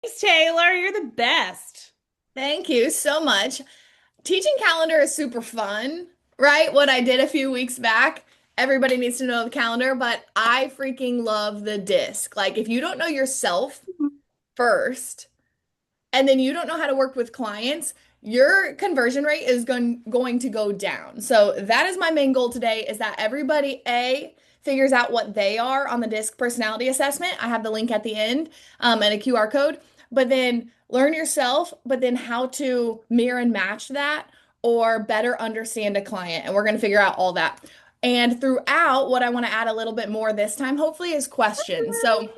Thanks, Taylor. You're the best. Thank you so much. Teaching calendar is super fun, right? What I did a few weeks back. Everybody needs to know the calendar, but I freaking love the disc. Like, if you don't know yourself first, and then you don't know how to work with clients, your conversion rate is going to go down. So that is my main goal today is that everybody figures out what they are on the DISC personality assessment. I have the link at the end and a QR code, but then learn yourself, but then how to mirror and match that or better understand a client. And we're going to figure out all that. And throughout, what I want to add a little bit more this time, hopefully, is questions. So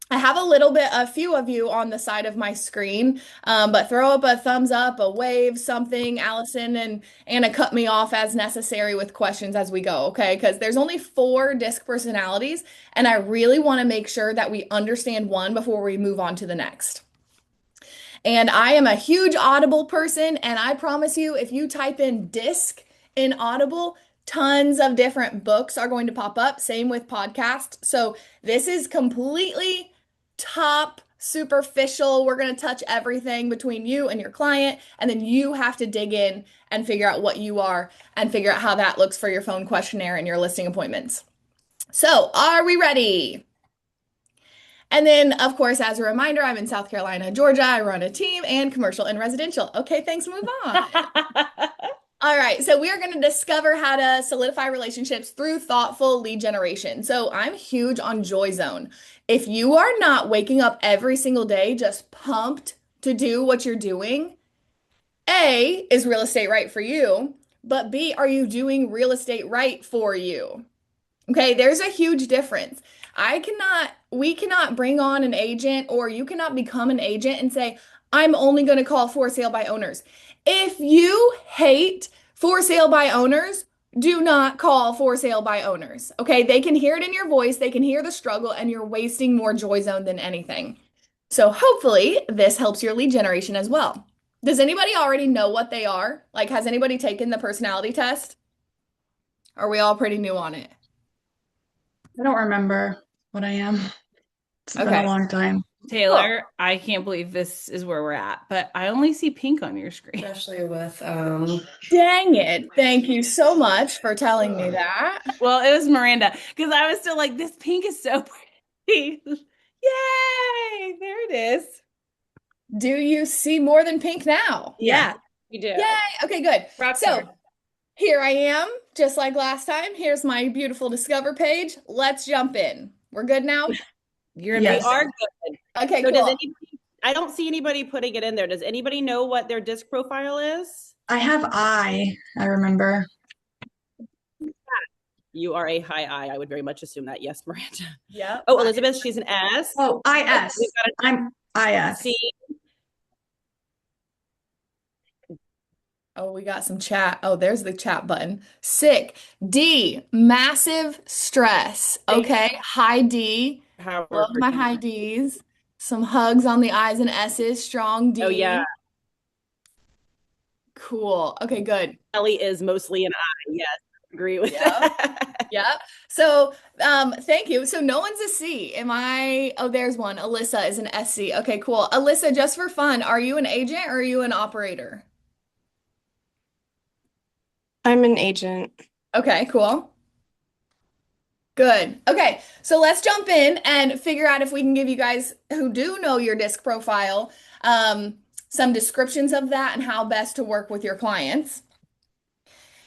I have a few of you on the side of my screen, but throw up a thumbs up, a wave, something. Allison and Anna cut me off as necessary with questions as we go, okay? Because there's only four disc personalities, and I really want to make sure that we understand one before we move on to the next. And I am a huge Audible person, and I promise you, if you type in disc in Audible, tons of different books are going to pop up. Same with podcasts. So this is completely top superficial. We're going to touch everything between you and your client, and then you have to dig in and figure out what you are and figure out how that looks for your phone questionnaire and your listing appointments. So, are we ready? And then, of course, as a reminder, I'm in South Carolina, Georgia. I run a team and commercial and residential. Okay, thanks, move on. All right, so we are going to discover how to solidify relationships through thoughtful lead generation. So I'm huge on Joy Zone. If you are not waking up every single day just pumped to do what you're doing, A, is real estate right for you? But B, are you doing real estate right for you? Okay, there's a huge difference. We cannot bring on an agent or you cannot become an agent and say, I'm only going to call for sale by owners. If you hate for sale by owners, do not call for sale by owners. Okay, they can hear it in your voice, they can hear the struggle, and you're wasting more joy zone than anything. So hopefully this helps your lead generation as well. Does anybody already know what they are? Like, has anybody taken the personality test? Are we all pretty new on it? I don't remember what I am. It's been a Okay. long time. Cool. Taylor, I can't believe this is where we're at, but I only see pink on your screen. Especially with Dang it. Thank you so much for telling me that. Well, it was Miranda because I was still like, this pink is so pretty. Yay! There it is. Do you see more than pink now? Yeah. Yeah, you do. Yay. Okay, good. Rock So star. here I am, just like last time. Here's my beautiful Discover page. Let's jump in. We're good now? We Yes. are good. Okay, So does cool. anybody, I don't see anybody putting it in there. Does anybody know what their disc profile is? I have I remember. You are a high I. I would very much assume that. Yes, Miranda. Yep. Oh, Elizabeth, she's an S. Oh, Oh, we've IS. got I'm a IS. C. Oh, we got some chat. Oh, there's the chat button. Sick. D, massive stress. Thank you, Okay. High D. Howard, Love for my doing high that. Ds. Some hugs on the I's and S's. Strong Oh, yeah. D. Cool. Okay, good. Ellie is mostly an I. Yes, agree with Yep. that. Yep. So, thank you. So no one's a C. Am I? Oh, there's one. Alyssa is an SC. Okay, cool. Alyssa, just for fun, are you an agent or are you an operator? I'm an agent. Okay, cool. Good. Okay, so let's jump in and figure out if we can give you guys who do know your disc profile, some descriptions of that and how best to work with your clients.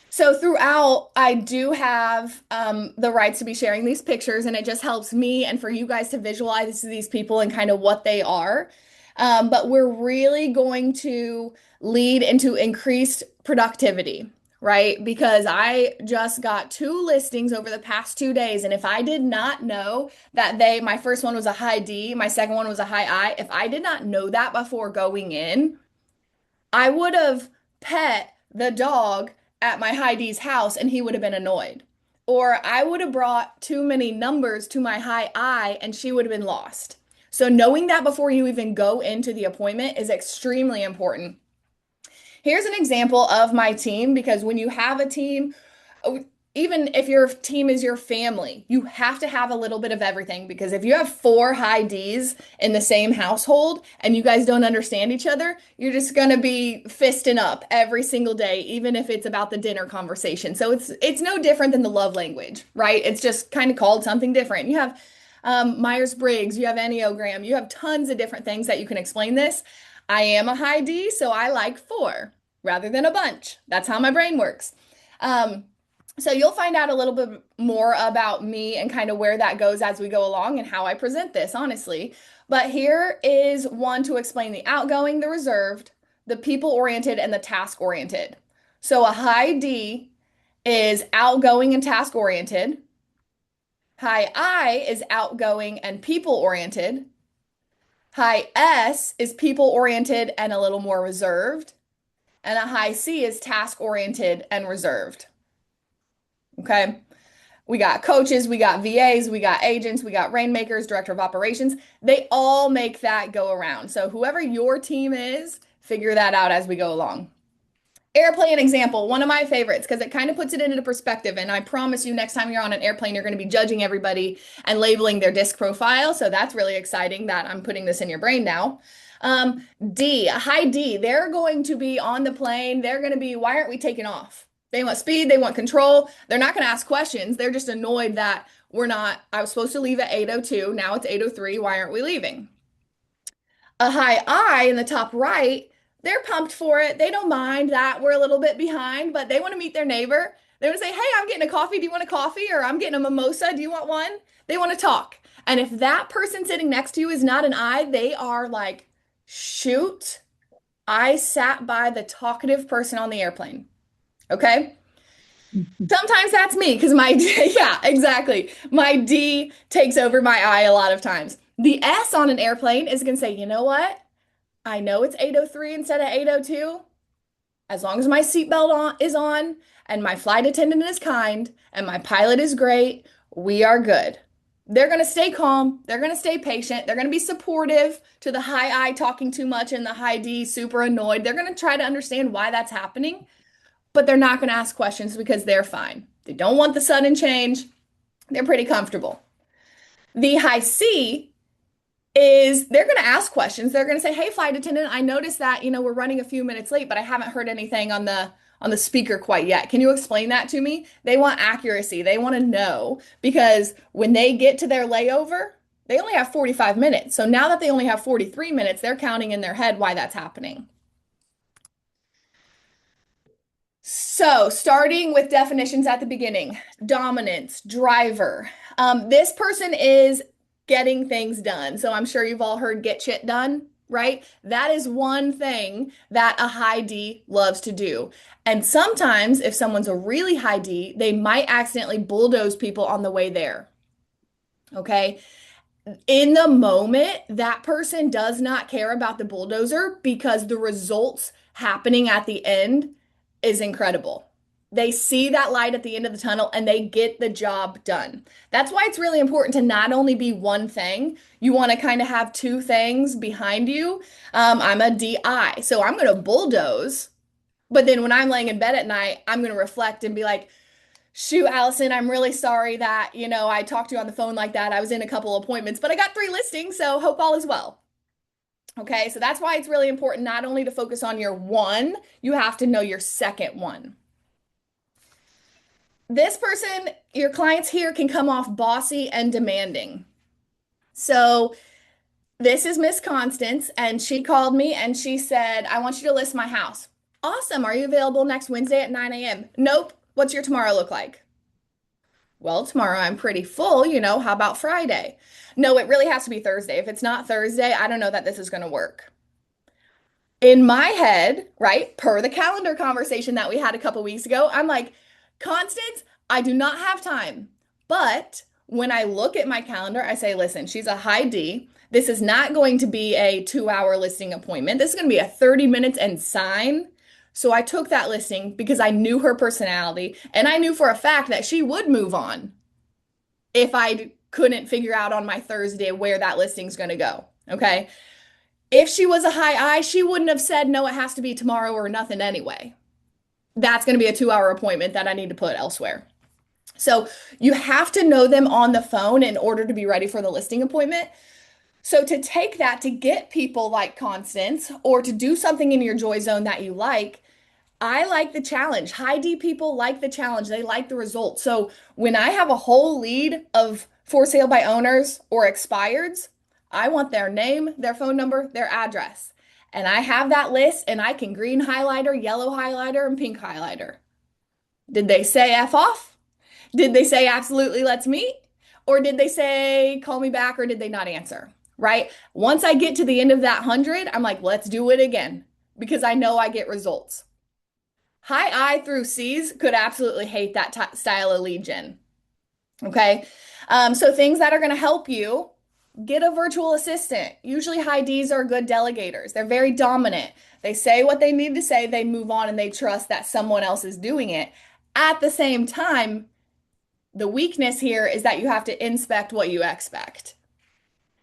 So throughout, I do have the rights to be sharing these pictures, and it just helps me and for you guys to visualize these people and kind of what they are. But we're really going to lead into increased productivity, right? Because I just got two listings over the past 2 days, and if I did not know that my first one was a high D, my second one was a high I, if I did not know that before going in, I would have pet the dog at my high D's house and he would have been annoyed. Or I would have brought too many numbers to my high I and she would have been lost. So knowing that before you even go into the appointment is extremely important. Here's an example of my team because when you have a team, even if your team is your family, you have to have a little bit of everything because if you have four high Ds in the same household and you guys don't understand each other, you're just going to be fisting up every single day, even if it's about the dinner conversation. So it's no different than the love language, right? It's just kind of called something different. You have Myers-Briggs, you have Enneagram, you have tons of different things that you can explain this. I am a high D, so I like four rather than a bunch. That's how my brain works. So you'll find out a little bit more about me and kind of where that goes as we go along and how I present this, honestly. But here is one to explain the outgoing, the reserved, the people-oriented, and the task-oriented. So a high D is outgoing and task-oriented. High I is outgoing and people-oriented. High S is people-oriented and a little more reserved. And a high C is task-oriented and reserved. Okay. We got coaches, we got VAs, we got agents, we got rainmakers, director of operations. They all make that go around. So whoever your team is, figure that out as we go along. Airplane example, one of my favorites because it kind of puts it into perspective. And I promise you, next time you're on an airplane, you're going to be judging everybody and labeling their disc profile. So that's really exciting that I'm putting this in your brain now. D, a high D, they're going to be on the plane. They're going to be, why aren't we taking off? They want speed, they want control. They're not going to ask questions. They're just annoyed that we're not, I was supposed to leave at 8:02. Now it's 8:03. Why aren't we leaving? A high I in the top right, they're pumped for it. They don't mind that we're a little bit behind, but they want to meet their neighbor. They want to say, hey, I'm getting a coffee. Do you want a coffee? Or I'm getting a mimosa. Do you want one? They want to talk. And if that person sitting next to you is not an I, they are like, shoot, I sat by the talkative person on the airplane. Okay. Sometimes that's me because my, yeah, exactly. My D takes over my I a lot of times. The S on an airplane is going to say, you know what? I know it's 8:03 instead of 8:02. As long as my seatbelt is on and my flight attendant is kind and my pilot is great, we are good. They're going to stay calm. They're going to stay patient. They're going to be supportive to the high I talking too much and the high D super annoyed. They're going to try to understand why that's happening, but they're not going to ask questions because they're fine. They don't want the sudden change. They're pretty comfortable. The high C is they're going to ask questions. They're going to say, "Hey, flight attendant, I noticed that, we're running a few minutes late, but I haven't heard anything on the speaker quite yet. Can you explain that to me?" They want accuracy. They want to know because when they get to their layover, they only have 45 minutes. So now that they only have 43 minutes, they're counting in their head why that's happening. So, starting with definitions at the beginning, dominance, driver. This person is getting things done. So, I'm sure you've all heard get shit done, right? That is one thing that a high D loves to do. And sometimes, if someone's a really high D, they might accidentally bulldoze people on the way there. Okay. In the moment, that person does not care about the bulldozer because the results happening at the end is incredible. They see that light at the end of the tunnel and they get the job done. That's why it's really important to not only be one thing, you want to kind of have two things behind you. I'm a DI, so I'm going to bulldoze, but then when I'm laying in bed at night, I'm going to reflect and be like, shoot, Allison, I'm really sorry that, I talked to you on the phone like that. I was in a couple appointments, but I got 3 listings, so hope all is well. Okay, so that's why it's really important not only to focus on your one, you have to know your second one. This person, your clients here can come off bossy and demanding. So this is Miss Constance, and she called me and she said, I want you to list my house. Awesome. Are you available next Wednesday at 9 a.m.? Nope. What's your tomorrow look like? Well, tomorrow I'm pretty full, how about Friday? No, it really has to be Thursday. If it's not Thursday, I don't know that this is going to work. In my head, right, per the calendar conversation that we had a couple weeks ago, I'm like, Constance, I do not have time. But when I look at my calendar, I say, listen, she's a high D. This is not going to be a 2-hour listing appointment. This is going to be a 30 minutes and sign. So I took that listing because I knew her personality and I knew for a fact that she would move on if I couldn't figure out on my Thursday where that listing's going to go. Okay. If she was a high I, she wouldn't have said, no, it has to be tomorrow or nothing anyway. That's going to be a 2-hour appointment that I need to put elsewhere. So you have to know them on the phone in order to be ready for the listing appointment. So to take that to get people like Constance or to do something in your joy zone that you like, I like the challenge. High D people like the challenge. They like the results. So when I have a whole lead of for sale by owners or expireds, I want their name, their phone number, their address. And I have that list and I can green highlighter, yellow highlighter, and pink highlighter. Did they say F off? Did they say absolutely let's meet? Or did they say call me back or did they not answer? Right? Once I get to the end of that 100, I'm like, let's do it again because I know I get results. High I through C's could absolutely hate that style of lead gen. Okay. So things that are going to help you get a virtual assistant. Usually high D's are good delegators. They're very dominant. They say what they need to say, they move on, and they trust that someone else is doing it. At the same time, the weakness here is that you have to inspect what you expect.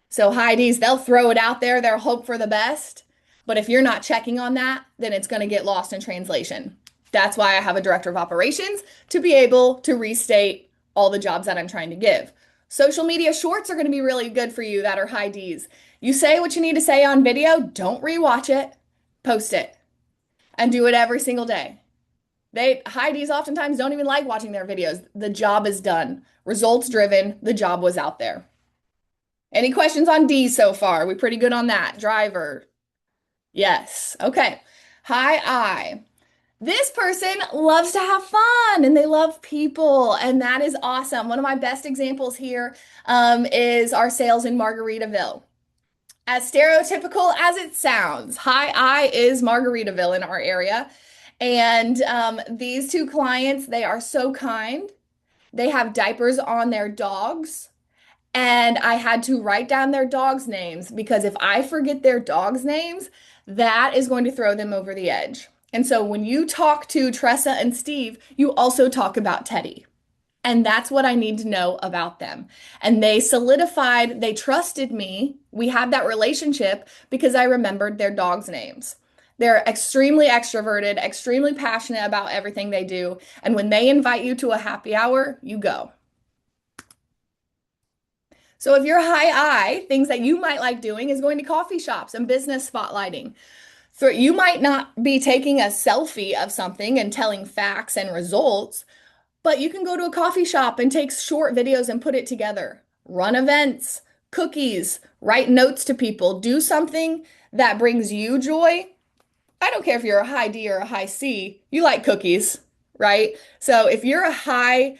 So high D's, they'll throw it out there, they'll hope for the best. But if you're not checking on that, then it's going to get lost in translation. That's why I have a director of operations to be able to restate all the jobs that I'm trying to give. Social media shorts are going to be really good for you that are high D's. You say what you need to say on video, don't rewatch it, post it, and do it every single day. High D's oftentimes don't even like watching their videos. The job is done. Results driven. The job was out there. Any questions on D so far? We pretty good on that. Driver. Yes. Okay. High I. This person loves to have fun and they love people, and that is awesome. One of my best examples here is our sales in Margaritaville. As stereotypical as it sounds, High I is Margaritaville in our area. And these two clients, they are so kind. They have diapers on their dogs. And I had to write down their dogs' names because if I forget their dogs' names, that is going to throw them over the edge. And so when you talk to Tressa and Steve, you also talk about Teddy. And that's what I need to know about them. And they solidified, they trusted me. We had that relationship because I remembered their dogs' names. They're extremely extroverted, extremely passionate about everything they do. And when they invite you to a happy hour, you go. So if you're high I, things that you might like doing is going to coffee shops and business spotlighting. So you might not be taking a selfie of something and telling facts and results, but you can go to a coffee shop and take short videos and put it together. Run events, cookies, write notes to people, do something that brings you joy. I don't care if you're a high D or a high C, you like cookies, right? So if you're a high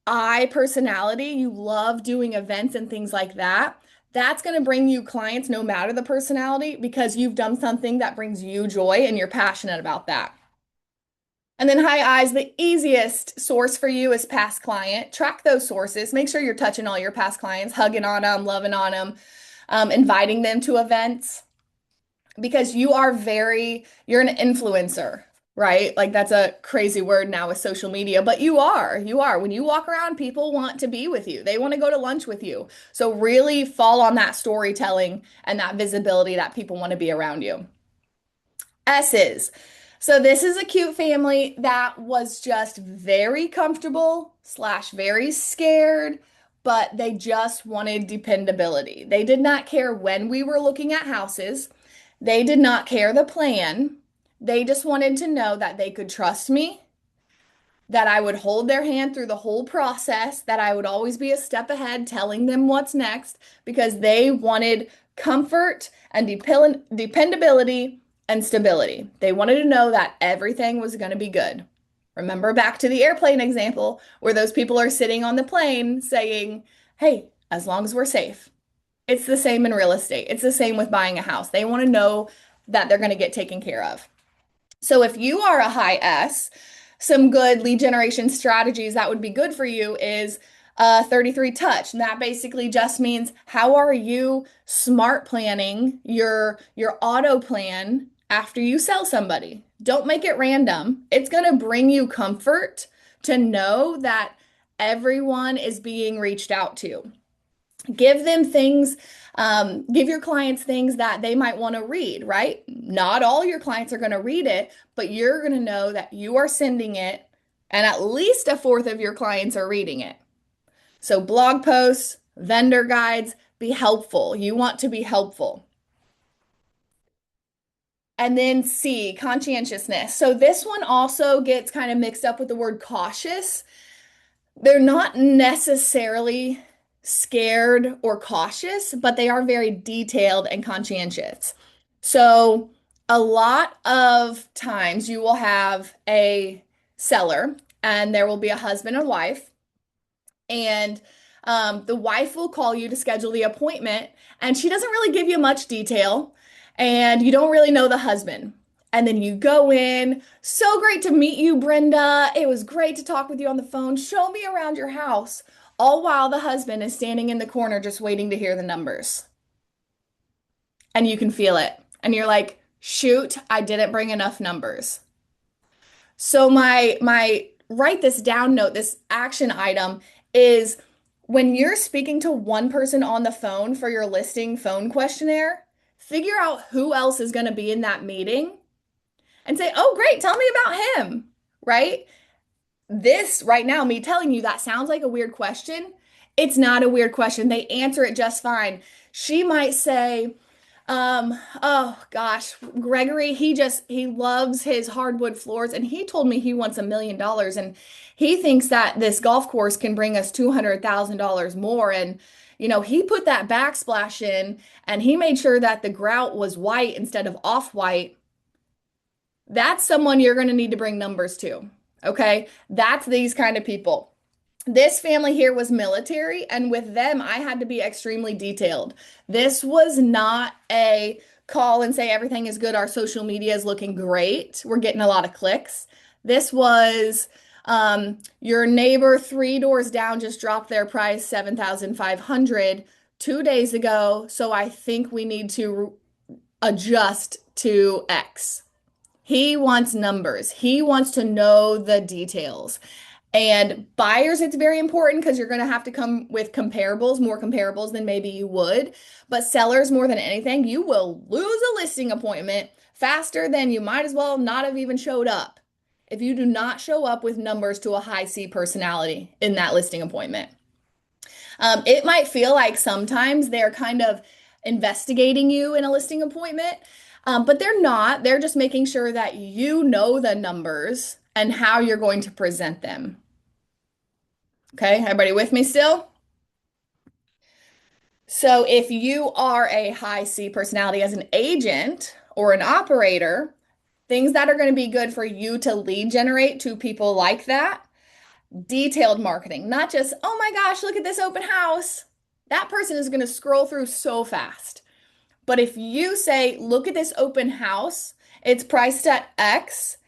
I personality, you love doing events and things like that, that's going to bring you clients no matter the personality because you've done something that brings you joy and you're passionate about that. And then high I's, the easiest source for you is past client. Track those sources. Make sure you're touching all your past clients, hugging on them, loving on them, inviting them to events because you're an influencer, right? Like that's a crazy word now with social media, but you are. When you walk around, people want to be with you. They want to go to lunch with you. So really fall on that storytelling and that visibility that people want to be around you. S's. So this is a cute family that was just very comfortable / very scared, but they just wanted dependability. They did not care when we were looking at houses. They did not care the plan. They just wanted to know that they could trust me, that I would hold their hand through the whole process, that I would always be a step ahead telling them what's next because they wanted comfort and dependability and stability. They wanted to know that everything was going to be good. Remember back to the airplane example where those people are sitting on the plane saying, hey, as long as we're safe. It's the same in real estate. It's the same with buying a house. They want to know that they're going to get taken care of. So if you are a high S, some good lead generation strategies that would be good for you is 33 touch. And that basically just means how are you smart planning your auto plan after you sell somebody? Don't make it random. It's going to bring you comfort to know that everyone is being reached out to. Give them things, give your clients things that they might want to read, right? Not all your clients are going to read it, but you're going to know that you are sending it and at least a fourth of your clients are reading it. So blog posts, vendor guides, be helpful. You want to be helpful. And then C, conscientiousness. So this one also gets kind of mixed up with the word cautious. They're not necessarily scared or cautious, but they are very detailed and conscientious. So a lot of times you will have a seller and there will be a husband and wife, and the wife will call you to schedule the appointment, and she doesn't really give you much detail, and you don't really know the husband. And then you go in, so great to meet you, Brenda. It was great to talk with you on the phone. Show me around your house. All while the husband is standing in the corner just waiting to hear the numbers. And you can feel it. And you're like, shoot, I didn't bring enough numbers. So my write this down note, this action item is when you're speaking to one person on the phone for your listing phone questionnaire, figure out who else is going to be in that meeting and say, "Oh, great, tell me about him." Right? This right now, me telling you that sounds like a weird question. It's not a weird question. They answer it just fine. She might say, oh gosh, Gregory, he loves his hardwood floors and he told me he wants $1 million and he thinks that this golf course can bring us $200,000 more. And, he put that backsplash in and he made sure that the grout was white instead of off-white. That's someone you're going to need to bring numbers to. Okay. That's these kind of people. This family here was military, and with them, I had to be extremely detailed. This was not a call and say everything is good. Our social media is looking great. We're getting a lot of clicks. This was your neighbor 3 doors down just dropped their price 7,500 2 days ago. So I think we need to adjust to X. He wants numbers. He wants to know the details. And buyers, it's very important because you're going to have to come with comparables, more comparables than maybe you would. But sellers, more than anything, you will lose a listing appointment faster than you might as well not have even showed up if you do not show up with numbers to a high C personality in that listing appointment. It might feel like sometimes they're kind of investigating you in a listing appointment, but they're not. They're just making sure that you know the numbers and how you're going to present them. Okay, everybody with me still? So if you are a high C personality as an agent or an operator, things that are going to be good for you to lead generate to people like that, detailed marketing, not just, oh my gosh, look at this open house. That person is going to scroll through so fast. But if you say, look at this open house, it's priced at X,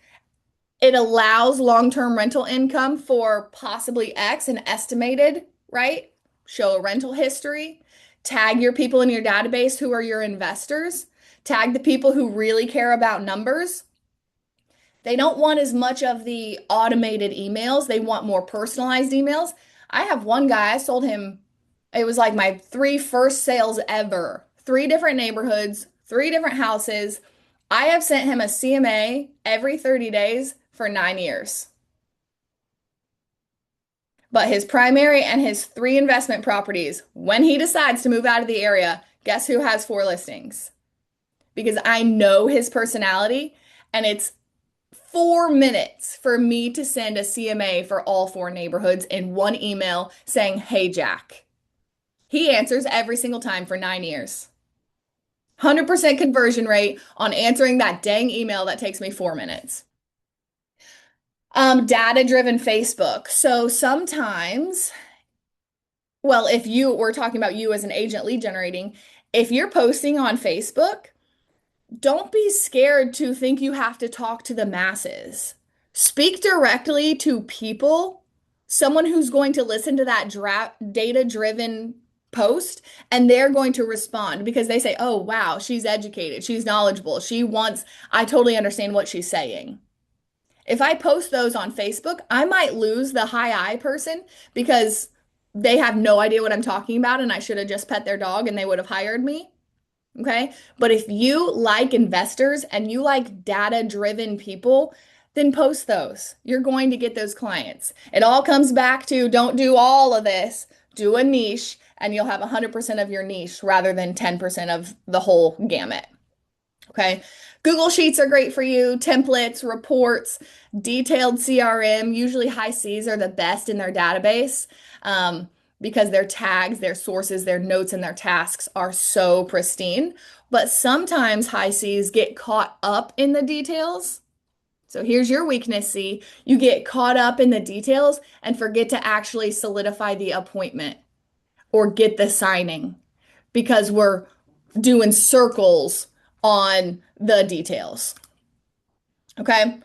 it allows long-term rental income for possibly X and estimated, right? Show a rental history, tag your people in your database who are your investors, tag the people who really care about numbers. They don't want as much of the automated emails. They want more personalized emails. I have one guy, I sold him, it was like my 3 first sales ever. 3 different neighborhoods, 3 different houses. I have sent him a CMA every 30 days for 9 years. But his primary and his 3 investment properties, when he decides to move out of the area, guess who has 4 listings? Because I know his personality, and it's 4 minutes for me to send a CMA for all 4 neighborhoods in one email saying, hey, Jack. He answers every single time for 9 years. 100% conversion rate on answering that dang email that takes me 4 minutes. Data-driven Facebook. So sometimes, well, if we're talking about you as an agent lead generating, if you're posting on Facebook, don't be scared to think you have to talk to the masses. Speak directly to people, someone who's going to listen to that data-driven post, and they're going to respond because they say, oh, wow, she's educated, she's knowledgeable, I totally understand what she's saying. If I post those on Facebook, I might lose the high I person because they have no idea what I'm talking about and I should have just pet their dog and they would have hired me. Okay. But if you like investors and you like data-driven people, then post those. You're going to get those clients. It all comes back to don't do all of this, do a niche, and you'll have 100% of your niche rather than 10% of the whole gamut. Okay. Google Sheets are great for you. Templates, reports, detailed CRM. Usually high Cs are the best in their database because their tags, their sources, their notes, and their tasks are so pristine. But sometimes high Cs get caught up in the details. So here's your weakness, C. You get caught up in the details and forget to actually solidify the appointment or get the signing because we're doing circles on the details. Okay.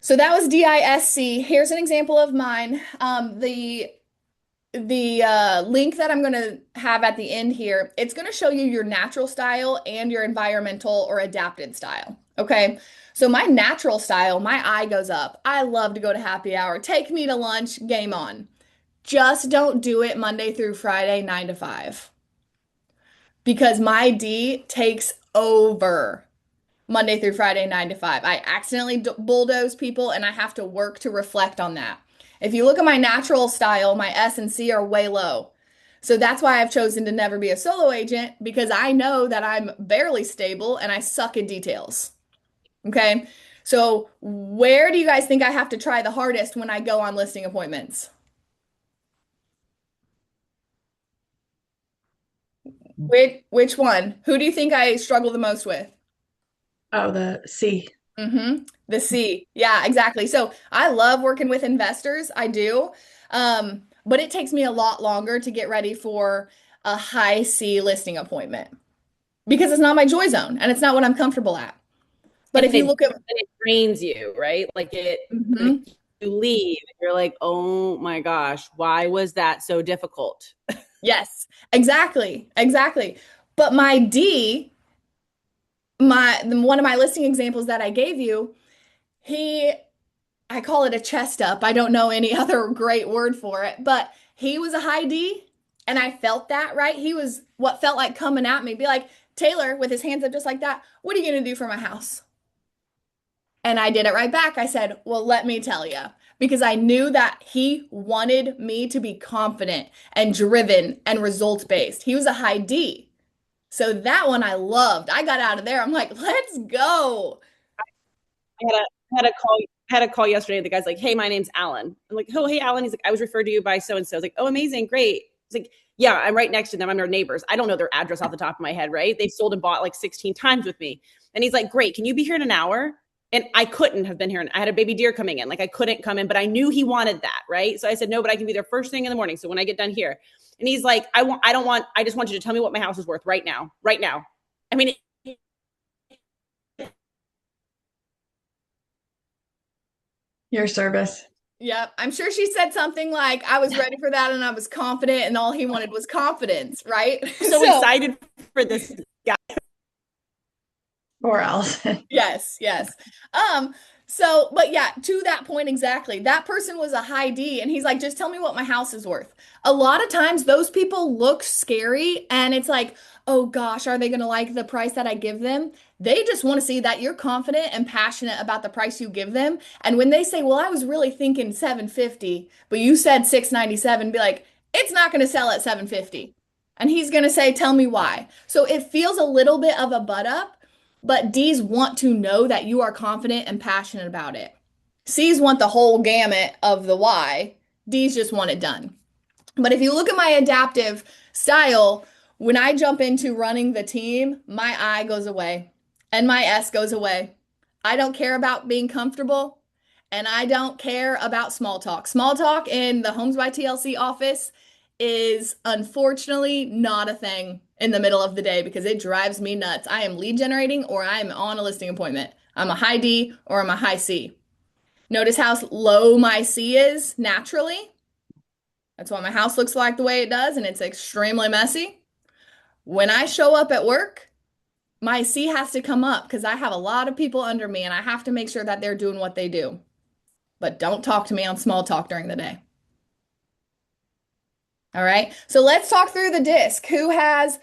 So that was DISC. Here's an example of mine. The link that I'm going to have at the end here, it's going to show you your natural style and your environmental or adapted style. Okay. So my natural style, my eye goes up. I love to go to happy hour. Take me to lunch, game on. Just don't do it Monday through Friday, 9 to 5. Because my D takes over Monday through Friday, 9 to 5. I accidentally bulldoze people and I have to work to reflect on that. If you look at my natural style, my S and C are way low. So that's why I've chosen to never be a solo agent because I know that I'm barely stable and I suck in details. Okay. So where do you guys think I have to try the hardest when I go on listing appointments? Which one? Who do you think I struggle the most with? Oh, the C. The C. Yeah, exactly. So I love working with investors. I do. But it takes me a lot longer to get ready for a high C listing appointment because it's not my joy zone and it's not what I'm comfortable at. But if you look at it drains you, right? Like Mhm. you leave, you're like, oh my gosh, why was that so difficult? Yes, exactly. Exactly. But my D, one of my listing examples that I gave you, he I call it a chest up. I don't know any other great word for it, but he was a high D and I felt that, right? He was what felt like coming at me, be like, Taylor, with his hands up just like that, what are you going to do for my house? And I did it right back. I said, well, let me tell you, because I knew that he wanted me to be confident and driven and results based. He was a high D. So that one I loved. I got out of there. I'm like, let's go. I had a call yesterday. The guy's like, "Hey, my name's Alan." I'm like, "Oh, hey, Alan." He's like, "I was referred to you by so and so." I was like, "Oh, amazing, great." He's like, "Yeah, I'm right next to them. I'm their neighbors. I don't know their address off the top of my head, right? They've sold and bought like 16 times with me." And he's like, "Great, can you be here in an hour?" And I couldn't have been here. I had a baby deer coming in. Like I couldn't come in, but I knew he wanted that, right? So I said, "No, but I can be there first thing in the morning. So when I get done here." And he's like, I don't want, I just want you to tell me what my house is worth right now, right now. I mean, Your service. Yep. I'm sure she said something like, I was ready for that and I was confident, and all he wanted was confidence, right? so excited for this guy. Or else. Yes, yes. But yeah, to that point exactly. That person was a high D and he's like, just tell me what my house is worth. A lot of times those people look scary and it's like, oh gosh, are they going to like the price that I give them? They just want to see that you're confident and passionate about the price you give them. And when they say, well, I was really thinking 750, but you said 697, be like, it's not going to sell at 750. And he's going to say, tell me why. So it feels a little bit of a butt up, but D's want to know that you are confident and passionate about it. C's want the whole gamut of the why. D's just want it done. But if you look at my adaptive style, when I jump into running the team, my I goes away and my S goes away. I don't care about being comfortable and I don't care about small talk. Small talk in the Homes by TLC office is unfortunately not a thing in the middle of the day because it drives me nuts. I am lead generating or I'm on a listing appointment. I'm a high D or I'm a high C. Notice how low my C is naturally. That's why my house looks like the way it does, and it's extremely messy. When I show up at work, my C has to come up because I have a lot of people under me and I have to make sure that they're doing what they do. But don't talk to me on small talk during the day. All right. So let's talk through the disc. Who has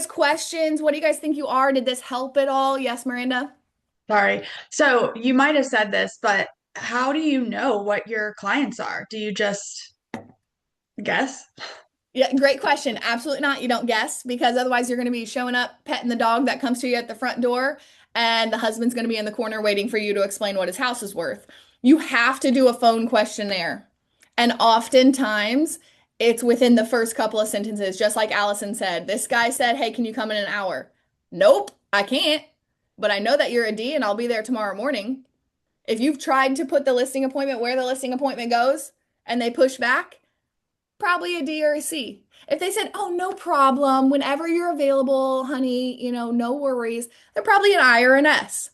questions? What do you guys think you are? Did this help at all? Yes, Miranda? Sorry. So you might have said this, but how do you know what your clients are? Do you just guess? Yeah, great question. Absolutely not. You don't guess because otherwise you're going to be showing up, petting the dog that comes to you at the front door, and the husband's going to be in the corner waiting for you to explain what his house is worth. You have to do a phone questionnaire. And oftentimes it's within the first couple of sentences, just like Allison said. This guy said, "Hey, can you come in an hour?" Nope, I can't, but I know that you're a D and I'll be there tomorrow morning. If you've tried to put the listing appointment where the listing appointment goes and they push back, probably a D or a C. If they said, "Oh, no problem, whenever you're available, honey, no worries," they're probably an I or an S.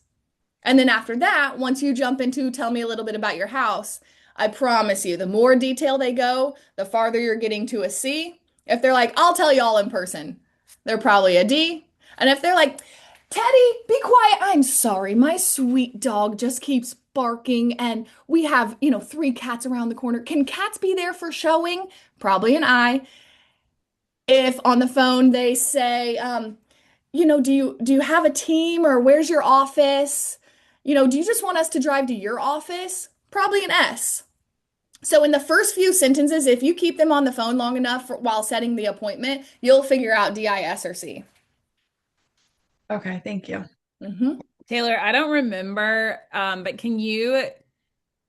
And then after that, once you jump into tell me a little bit about your house, I promise you, the more detail they go, the farther you're getting to a C. If they're like, "I'll tell you all in person," they're probably a D. And if they're like, "Teddy, be quiet. I'm sorry. My sweet dog just keeps barking and we have, 3 cats around the corner. Can cats be there for showing?" Probably an I. If on the phone they say, "Do you have a team or where's your office? Do you just want us to drive to your office?" Probably an S. So in the first few sentences, if you keep them on the phone long enough while setting the appointment, you'll figure out DIS or C. Okay, thank you. Mm-hmm. Taylor, I don't remember, but can you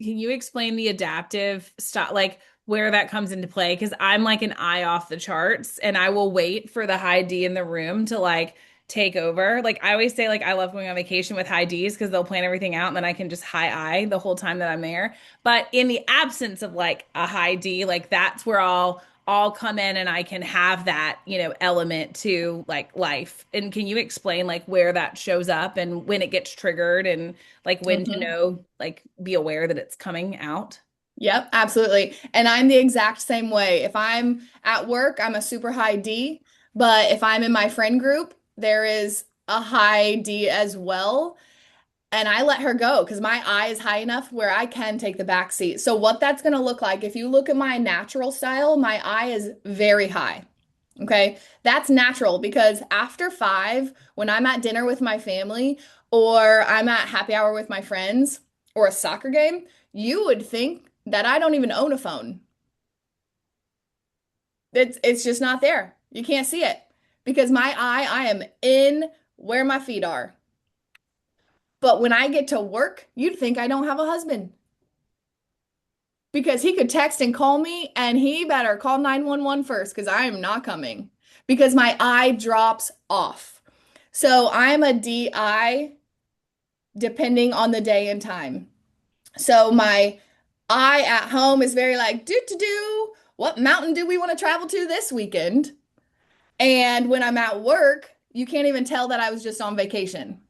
explain the adaptive stuff, like where that comes into play? Because I'm like an eye off the charts, and I will wait for the high D in the room to like take over. Like I always say, like I love going on vacation with high Ds because they'll plan everything out, and then I can just high I the whole time that I'm there. But in the absence of like a high D, like that's where I'll come in and I can have that, element to like life. And can you explain like where that shows up and when it gets triggered and like when to Mm-hmm. know, like be aware that it's coming out? Yep, absolutely. And I'm the exact same way. If I'm at work, I'm a super high D, but if I'm in my friend group, there is a high D as well. And I let her go because my eye is high enough where I can take the back seat. So what that's going to look like, if you look at my natural style, my eye is very high. Okay. That's natural because after 5, when I'm at dinner with my family or I'm at happy hour with my friends or a soccer game, you would think that I don't even own a phone. It's just not there. You can't see it because I am in where my feet are. But when I get to work, you'd think I don't have a husband because he could text and call me and he better call 911 first because I am not coming because my eye drops off. So I'm a DI depending on the day and time. So my eye at home is very like, do, what mountain do we want to travel to this weekend? And when I'm at work, you can't even tell that I was just on vacation.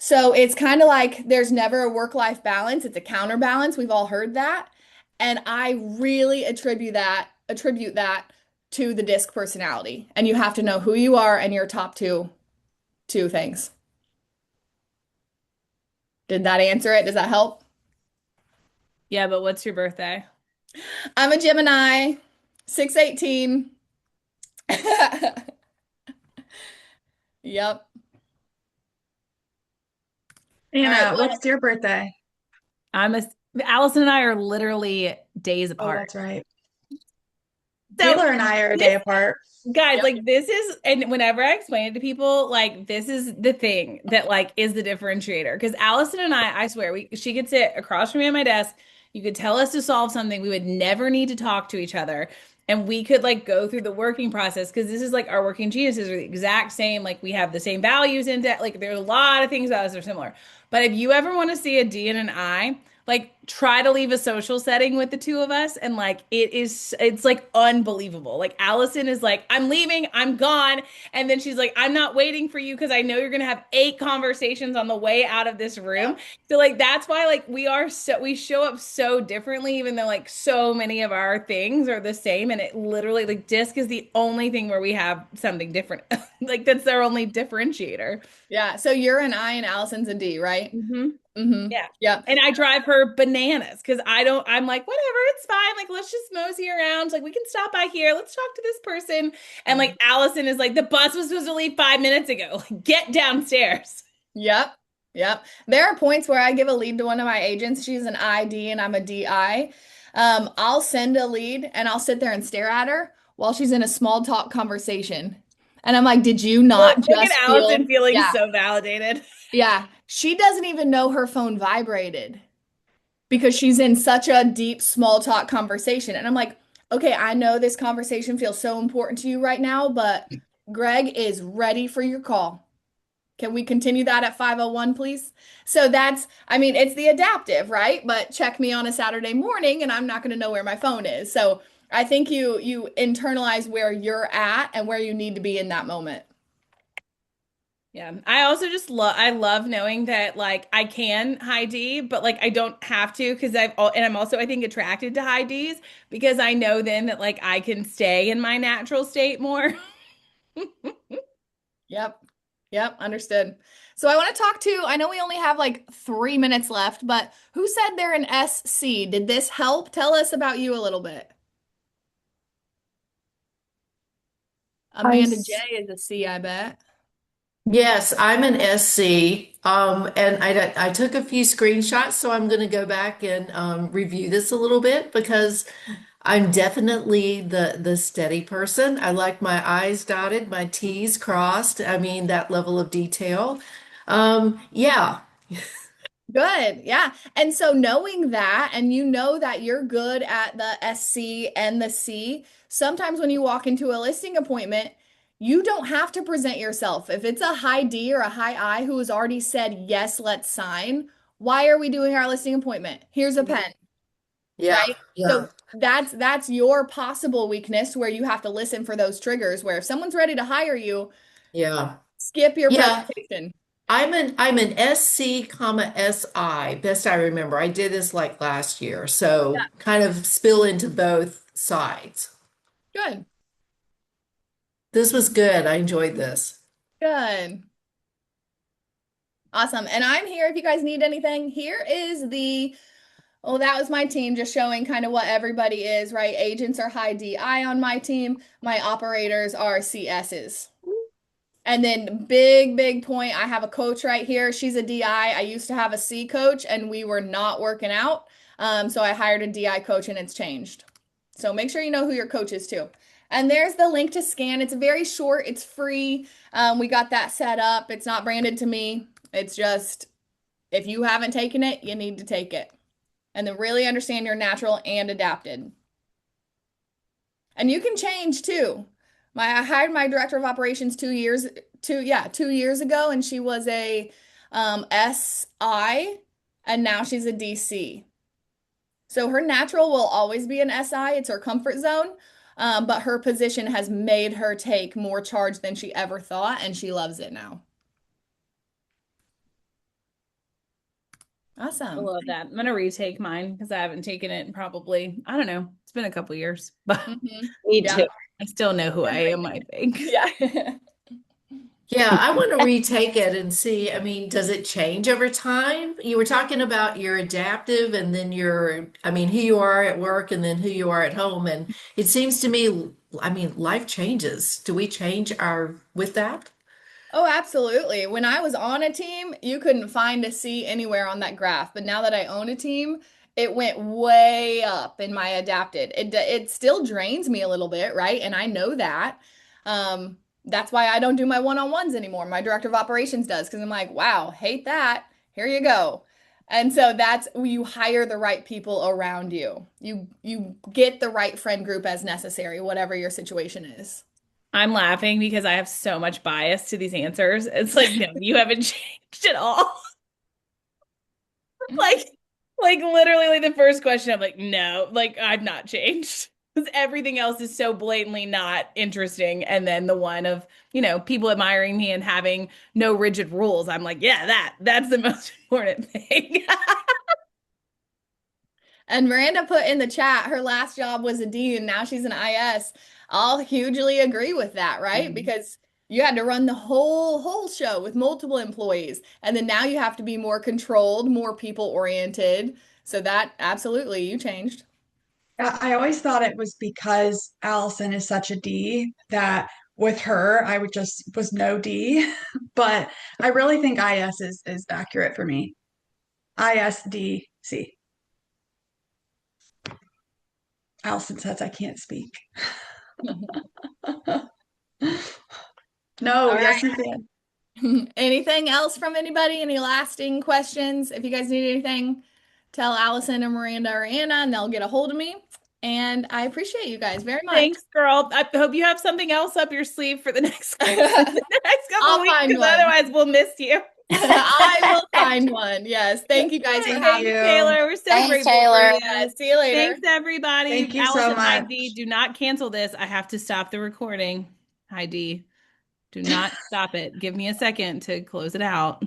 So it's kind of like there's never a work-life balance. It's a counterbalance. We've all heard that. And I really attribute that to the disc personality. And you have to know who you are and your top two things. Did that answer it? Does that help? Yeah, but what's your birthday? I'm a Gemini, 6/18. Yep. All right, Anna, what's your birthday? I'm a Allison and I are literally days Oh, apart. that's right. So Taylor and I are a day apart. guys, Yep. like this is, and whenever I explain it to people, like this is the thing that like is the differentiator. Because Allison and I swear, she could sit across from me at my desk. You could tell us to solve something. We would never need to talk to each other. And we could like go through the working process because this is like our working geniuses are the exact same. Like we have the same values in debt. Like there's a lot of things about us that are similar. But if you ever want to see a D and an I, like try to leave a social setting with the two of us and like it's like unbelievable. Like Allison is like, "I'm leaving, I'm gone." And then she's like, "I'm not waiting for you because I know you're gonna have 8 conversations on the way out of this room." So like that's why like we show up so differently, even though like so many of our things are the same. And it literally like disc is the only thing where we have something different. Like that's their only differentiator. Yeah. So you're an I and Allison's a D, right? Mm-hmm. Mm-hmm. Yeah. Yep. And I drive her bananas because I'm like, whatever, it's fine. Like, let's just mosey around. Like, we can stop by here. Let's talk to this person. And like, Allison is like, the bus was supposed to leave 5 minutes ago. Like, get downstairs. Yep. Yep. There are points where I give a lead to one of my agents. She's an ID and I'm a DI. I'll send a lead and I'll sit there and stare at her while she's in a small talk conversation. And I'm like, did you Look, not look at just Allison feel? feeling Yeah. so validated. Yeah. She doesn't even know her phone vibrated because she's in such a deep small talk conversation. And I'm like, okay, I know this conversation feels so important to you right now, but Greg is ready for your call. Can we continue that at 5:01, please? So that's, I mean, it's the adaptive, right? But check me on a Saturday morning and I'm not going to know where my phone is. So I think you internalize where you're at and where you need to be in that moment. Yeah. I also just I love knowing that like I can high D, but like I don't have to because and I'm also I think attracted to high Ds because I know then that like I can stay in my natural state more. Yep. Yep, understood. So I want to talk to, I know we only have like 3 minutes left, but who said they're an SC? Did this help? Tell us about you a little bit. I, Amanda J s- is a C, I bet. Yes, I'm an SC, and I took a few screenshots, so I'm going to go back and review this a little bit because I'm definitely the steady person. I like my I's dotted, my T's crossed. I mean, that level of detail. Yeah, Good. Yeah. And so knowing that, and you know that you're good at the SC and the C, sometimes when you walk into a listing appointment, you don't have to present yourself. If it's a high D or a high I who has already said, yes, let's sign, why are we doing our listing appointment? Here's a pen, yeah, right? yeah, So that's your possible weakness where you have to listen for those triggers where if someone's ready to hire you, yeah, skip your yeah. presentation. I'm an SC, comma SI. Best I remember. I did this like last year, so kind of spill into both sides. Good. This was good. I enjoyed this. Good. Awesome. And I'm here if you guys need anything. Here is oh, that was my team just showing kind of what everybody is, right? Agents are high DI on my team. My operators are CSs. And then big point, I have a coach right here. She's a DI. I used to have a C coach and we were not working out. So I hired a DI coach and it's changed. So make sure you know who your coach is too. And there's the link to scan. It's very short. It's free. We got that set up. It's not branded to me. It's just, if you haven't taken it, you need to take it. And then really understand your natural and adapted. And you can change too. I hired my director of operations 2 years ago, and she was a SI, and now she's a DC. So her natural will always be an SI. It's her comfort zone. But her position has made her take more charge than she ever thought, and she loves it now. I Awesome. love that. I'm gonna retake mine because I haven't taken it in probably, I don't know, it's been a couple years, but Me Yeah. too. I still know who I am, I think. Yeah. Yeah, I want to retake it and see. I mean, does it change over time? You were talking about your adaptive and then I mean, who you are at work and then who you are at home. And it seems to me, I mean, life changes. Do we change with that? Oh, absolutely. When I was on a team, you couldn't find a C anywhere on that graph. But now that I own a team, it went way up in my adapted. It still drains me a little bit, right? And I know that. That's why I don't do my one-on-ones anymore. My director of operations does because I'm like, wow, hate that. Here you go. And so that's you hire the right people around you. You get the right friend group as necessary, whatever your situation is. I'm laughing because I have so much bias to these answers. It's like, no, you haven't changed at all. Like, like literally like the first question, I'm like, no, like I've not changed. Because everything else is so blatantly not interesting. And then the one of, people admiring me and having no rigid rules. I'm like, yeah, that's the most important thing. And Miranda put in the chat her last job was a D and now she's an IS. I'll hugely agree with that, right? Mhm. Because you had to run the whole show with multiple employees. And then now you have to be more controlled, more people oriented. So that absolutely you changed. I always thought it was because Allison is such a D that with her, I would just was no D, but I really think IS is accurate for me. ISDC. Allison says I can't speak. No, All yes, right. you can. Anything else from anybody? Any lasting questions? If you guys need anything, tell Allison or Miranda or Anna, and they'll get a hold of me. And I appreciate you guys very much. Thanks, girl. I hope you have something else up your sleeve for the next, the next couple I'll weeks, find because one. otherwise we'll miss you. I will find one. Yes. Thank you guys for Thank having you, me. Taylor. We're so Thanks, grateful Taylor. for you. See you later. Thanks, everybody. Thank you so Allison, much. ID, do not cancel this. I have to stop the recording. ID, do not stop it. Give me a second to close it out.